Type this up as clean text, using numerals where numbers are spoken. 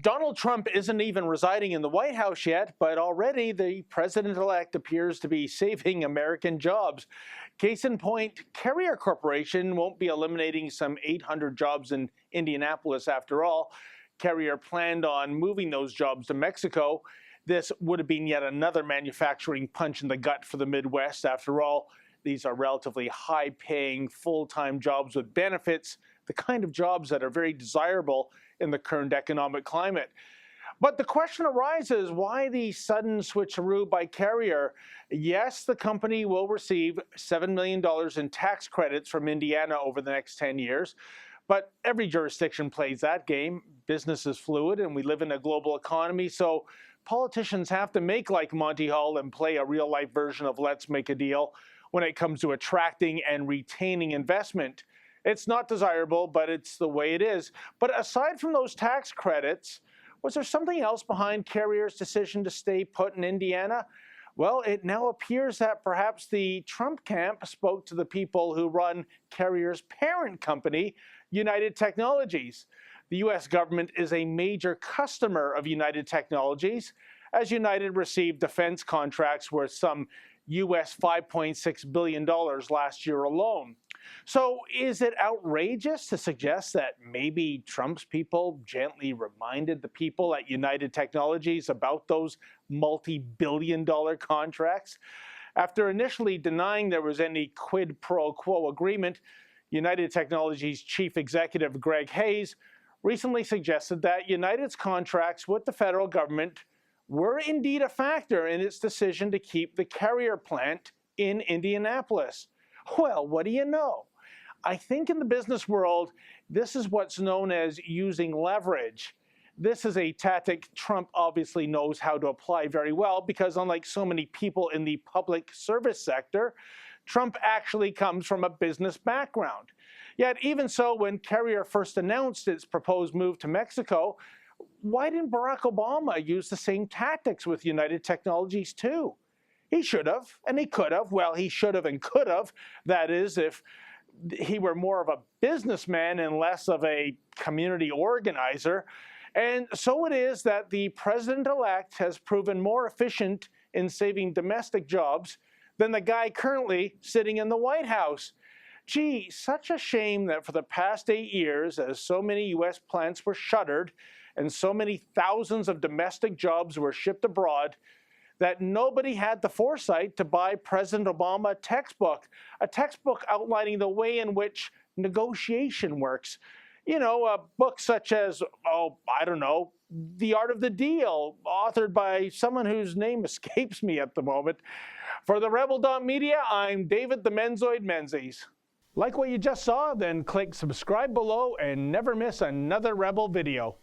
Donald Trump isn't even residing in the White House yet, but already the president-elect appears to be saving American jobs. Case in point, Carrier Corporation won't be eliminating some 800 jobs in Indianapolis after all. Carrier planned on moving those jobs to Mexico. This would have been yet another manufacturing punch in the gut for the Midwest. After all, these are relatively high-paying, full-time jobs with benefits, the kind of jobs that are very desirable in the current economic climate. But the question arises, why the sudden switcheroo by Carrier? Yes, the company will receive $7 million in tax credits from Indiana over the next 10 years, but every jurisdiction plays that game. Business is fluid and we live in a global economy, so politicians have to make like Monty Hall and play a real-life version of Let's Make a Deal when it comes to attracting and retaining investment. It's not desirable, but it's the way it is. But aside from those tax credits, was there something else behind Carrier's decision to stay put in Indiana? Well, it now appears that perhaps the Trump camp spoke to the people who run Carrier's parent company, United Technologies. The U.S. government is a major customer of United Technologies, as United received defense contracts worth some U.S. $5.6 billion last year alone. So is it outrageous to suggest that maybe Trump's people gently reminded the people at United Technologies about those multi-billion-dollar contracts? After initially denying there was any quid pro quo agreement, United Technologies chief executive Greg Hayes recently suggested that United's contracts with the federal government were indeed a factor in its decision to keep the Carrier plant in Indianapolis. Well, what do you know? I think in the business world, this is what's known as using leverage. This is a tactic Trump obviously knows how to apply very well because unlike so many people in the public service sector, Trump actually comes from a business background. Yet even so, when Carrier first announced its proposed move to Mexico, why didn't Barack Obama use the same tactics with United Technologies too? He should have, and he could have. Well, he should have and could have. That is, if he were more of a businessman and less of a community organizer. And so it is that the president-elect has proven more efficient in saving domestic jobs than the guy currently sitting in the White House. Gee, such a shame that for the past 8 years, as so many U.S. plants were shuttered and so many thousands of domestic jobs were shipped abroad, that nobody had the foresight to buy President Obama a textbook outlining the way in which negotiation works. You know, a book such as, The Art of the Deal, authored by someone whose name escapes me at the moment. For the Rebel.media, I'm David the Menzoid Menzies. Like what you just saw? Then click subscribe below and never miss another Rebel video.